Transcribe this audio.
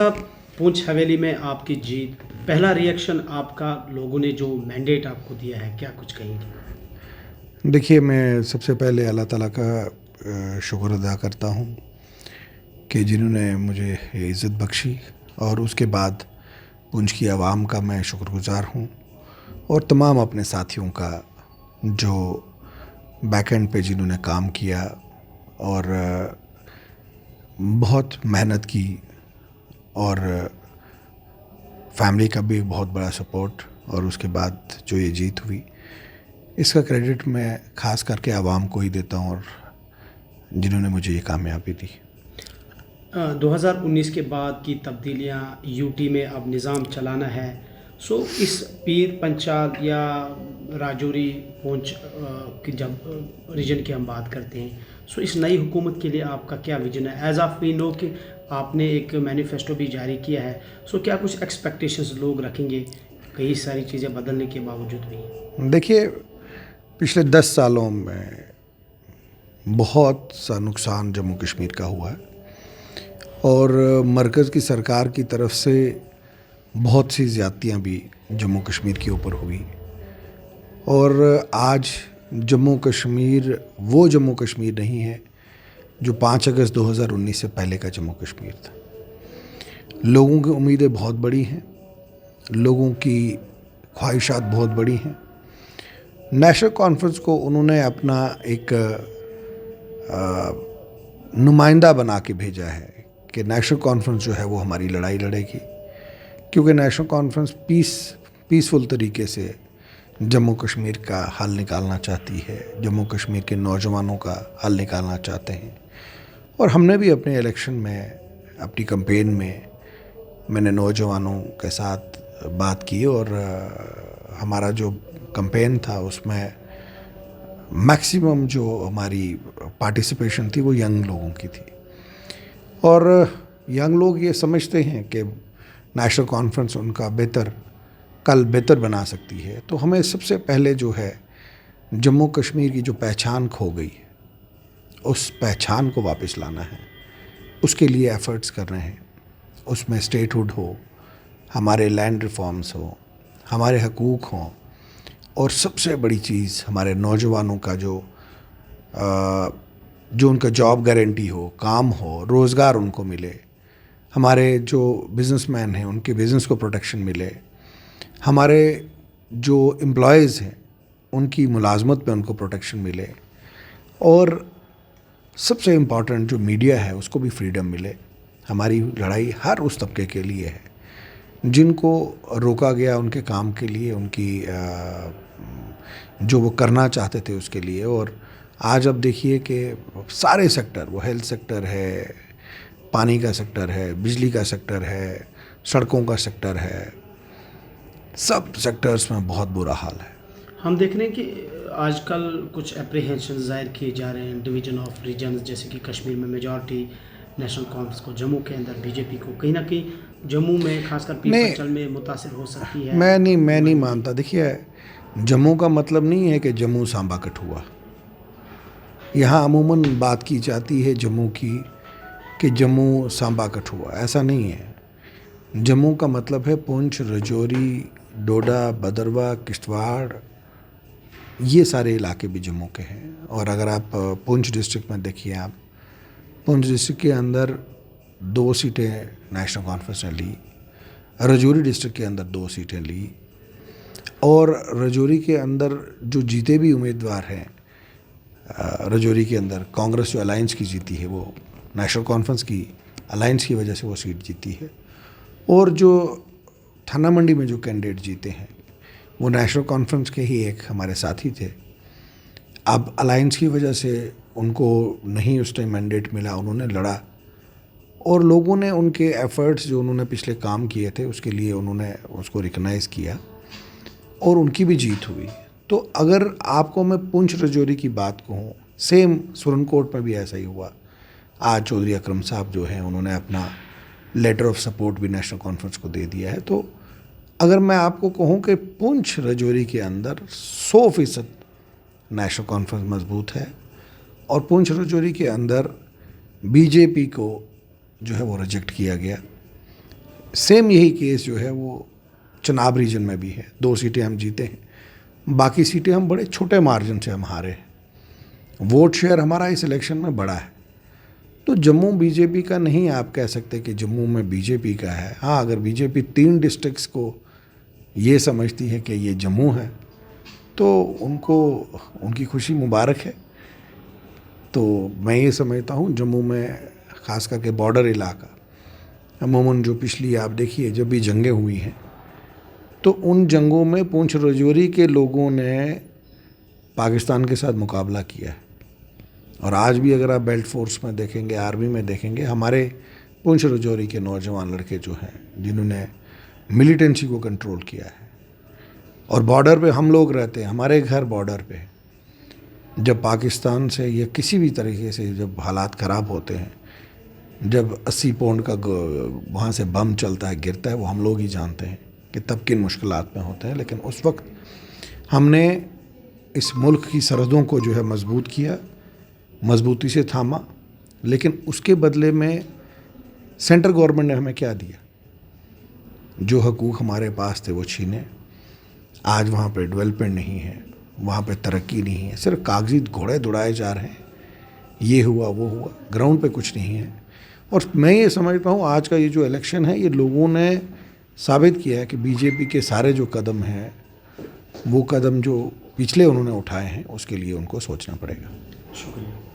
पुंछ हवेली में आपकी जीत, पहला रिएक्शन आपका, लोगों ने जो मैंडेट आपको दिया है, क्या कुछ कहेंगे? देखिए, मैं सबसे पहले अल्लाह ताला का शुक्र अदा करता हूँ कि जिन्होंने मुझे ये इज़्ज़त बख्शी। और उसके बाद पुंछ की आवाम का मैं शुक्रगुज़ार हूँ, और तमाम अपने साथियों का जो बैक एंड पे जिन्होंने काम किया और बहुत मेहनत की, और फैमिली का भी बहुत बड़ा सपोर्ट, और उसके बाद जो ये जीत हुई, इसका क्रेडिट मैं ख़ास करके आवाम को ही देता हूँ, और जिन्होंने मुझे ये कामयाबी दी। 2019 के बाद की तब्दीलियाँ, यूटी में अब निज़ाम चलाना है। सो इस पीर पंचाल या राजौरी पुंछ की जब रीजन की हम बात करते हैं, सो इस नई हुकूमत के लिए आपका क्या विजन है? एज ऑफ वी नो कि आपने एक मैनिफेस्टो भी जारी किया है, सो क्या कुछ एक्सपेक्टेशंस लोग रखेंगे कई सारी चीज़ें बदलने के बावजूद भी? देखिए, पिछले 10 सालों में बहुत सा नुकसान जम्मू कश्मीर का हुआ है, और मरकज़ की सरकार की तरफ से बहुत सी ज़्यादतियाँ भी जम्मू कश्मीर के ऊपर हुई। और आज जम्मू कश्मीर वो जम्मू कश्मीर नहीं है जो 5 अगस्त 2019 से पहले का जम्मू कश्मीर था। लोगों की उम्मीदें बहुत बड़ी हैं, लोगों की ख्वाहिशात बहुत बड़ी हैं। नेशनल कॉन्फ्रेंस को उन्होंने अपना एक नुमाइंदा बना के भेजा है कि नेशनल कॉन्फ्रेंस जो है वो हमारी लड़ाई लड़ेगी, क्योंकि नेशनल कॉन्फ्रेंस पीसफुल तरीके से जम्मू कश्मीर का हल निकालना चाहती है, जम्मू कश्मीर के नौजवानों का हल निकालना चाहते हैं। और हमने भी अपने इलेक्शन में, अपनी कैंपेन में, मैंने नौजवानों के साथ बात की, और हमारा जो कैंपेन था उसमें मैक्सिमम जो हमारी पार्टिसिपेशन थी वो यंग लोगों की थी। और यंग लोग ये समझते हैं कि नेशनल कॉन्फ्रेंस उनका कल बेहतर बना सकती है। तो हमें सबसे पहले जो है जम्मू कश्मीर की जो पहचान खो गई है, उस पहचान को वापस लाना है। उसके लिए एफ़र्ट्स कर रहे हैं। उसमें स्टेटहुड हो, हमारे लैंड रिफॉर्म्स हो, हमारे हकूक़ हों, और सबसे बड़ी चीज़ हमारे नौजवानों का जो उनका जॉब गारंटी हो, काम हो, रोज़गार उनको मिले। हमारे जो बिज़नेसमैन हैं उनके बिज़नेस को प्रोटेक्शन मिले। हमारे जो एम्प्लॉयज़ हैं उनकी मुलाजमत पे उनको प्रोटेक्शन मिले। और सबसे इम्पॉर्टेंट जो मीडिया है उसको भी फ्रीडम मिले। हमारी लड़ाई हर उस तबके के लिए है जिनको रोका गया उनके काम के लिए, उनकी जो वो करना चाहते थे उसके लिए। और आज अब देखिए कि सारे सेक्टर, वो हेल्थ सेक्टर है, पानी का सेक्टर है, बिजली का सेक्टर है, सड़कों का सेक्टर है, सब सेक्टर्स में बहुत बुरा हाल है। हम देख रहे हैं कि आजकल कुछ अप्रीहेंशन ज़ाहिर किए जा रहे हैं डिवीज़न ऑफ रीजन्स, जैसे कि कश्मीर में मेजॉरिटी नेशनल कॉन्फ्रेंस को, जम्मू के अंदर बीजेपी को, कहीं ना कहीं जम्मू में खासकर पीर नहीं, पंचल में मुतासिर हो सकती है। मैं नहीं मानता। देखिए, जम्मू का मतलब नहीं है कि जम्मू सांबा कठुआ। यहाँ अमूमन बात की जाती है जम्मू की कि जम्मू सांबा कठुआ, ऐसा नहीं है। जम्मू का मतलब है पुंछ, राजौरी, डोडा, भदरवा, किश्तवाड़, ये सारे इलाके भी जम्मू के हैं। और अगर आप पुंछ डिस्ट्रिक्ट में देखिए, आप पुंछ डिस्ट्रिक्ट के अंदर 2 सीटें नेशनल कॉन्फ्रेंस ने ली, राजौरी डिस्ट्रिक्ट के अंदर 2 सीटें ली, और राजौरी के अंदर जो जीते भी उम्मीदवार हैं, राजौरी के अंदर कांग्रेस जो अलायंस की जीती है वो नेशनल कॉन्फ्रेंस की अलायंस की वजह से वो सीट जीती है। और जो थाना मंडी में जो कैंडिडेट जीते हैं वो नेशनल कॉन्फ्रेंस के ही एक हमारे साथी थे। अब अलायंस की वजह से उनको नहीं उस टाइम मैंडेट मिला, उन्होंने लड़ा, और लोगों ने उनके एफ़र्ट्स जो उन्होंने पिछले काम किए थे उसके लिए उन्होंने उसको रिकग्नाइज़ किया, और उनकी भी जीत हुई। तो अगर आपको मैं पुंछ राजौरी की बात कहूँ, सेम सुरनकोट में भी ऐसा ही हुआ। आज चौधरी अकरम साहब जो हैं उन्होंने अपना लेटर ऑफ सपोर्ट भी नेशनल कॉन्फ्रेंस को दे दिया है। तो अगर मैं आपको कहूँ कि पुंछ राजौरी के अंदर 100% नेशनल कॉन्फ्रेंस मजबूत है, और पुंछ राजौरी के अंदर बीजेपी को जो है वो रिजेक्ट किया गया। सेम यही केस जो है वो चनाब रीजन में भी है। 2 सीटें हम जीते हैं, बाकी सीटें हम बड़े छोटे मार्जिन से हम हारे हैं। वोट शेयर हमारा इस इलेक्शन में बड़ा है। तो जम्मू बीजेपी का नहीं, आप कह सकते कि जम्मू में बीजेपी का है। हाँ, अगर बीजेपी 3 डिस्ट्रिक्ट्स को ये समझती है कि ये जम्मू है तो उनको उनकी खुशी मुबारक है। तो मैं ये समझता हूँ जम्मू में ख़ास करके बॉर्डर इलाका, अमूमन जो पिछली आप देखिए जब भी जंगें हुई हैं तो उन जंगों में पुंछ राजौरी के लोगों ने पाकिस्तान के साथ मुकाबला किया है। और आज भी अगर आप बेल्ट फोर्स में देखेंगे, आर्मी में देखेंगे, हमारे पुंछ राजौरी के नौजवान लड़के जो हैं जिन्होंने मिलिटेंसी को कंट्रोल किया है। और बॉर्डर पे हम लोग रहते हैं, हमारे घर बॉर्डर पे। जब पाकिस्तान से या किसी भी तरीके से जब हालात ख़राब होते हैं, जब 80 पाउंड का वहाँ से बम चलता है, गिरता है, वो हम लोग ही जानते हैं कि तब किन मुश्किलात में होते हैं। लेकिन उस वक्त हमने इस मुल्क की सरहदों को जो है मजबूत किया, मजबूती से थामा। लेकिन उसके बदले में सेंट्रल गवर्नमेंट ने हमें क्या दिया? जो हकूक़ हमारे पास थे वो छीने। आज वहाँ पे डेवलपमेंट नहीं है, वहाँ पे तरक्की नहीं है, सिर्फ कागजी घोड़े दौड़ाए जा रहे हैं, ये हुआ वो हुआ, ग्राउंड पे कुछ नहीं है। और मैं ये समझता हूँ आज का ये जो इलेक्शन है, ये लोगों ने साबित किया है कि बीजेपी के सारे जो कदम हैं वो कदम जो पिछले उन्होंने उठाए हैं उसके लिए उनको सोचना पड़ेगा। शुक्रिया।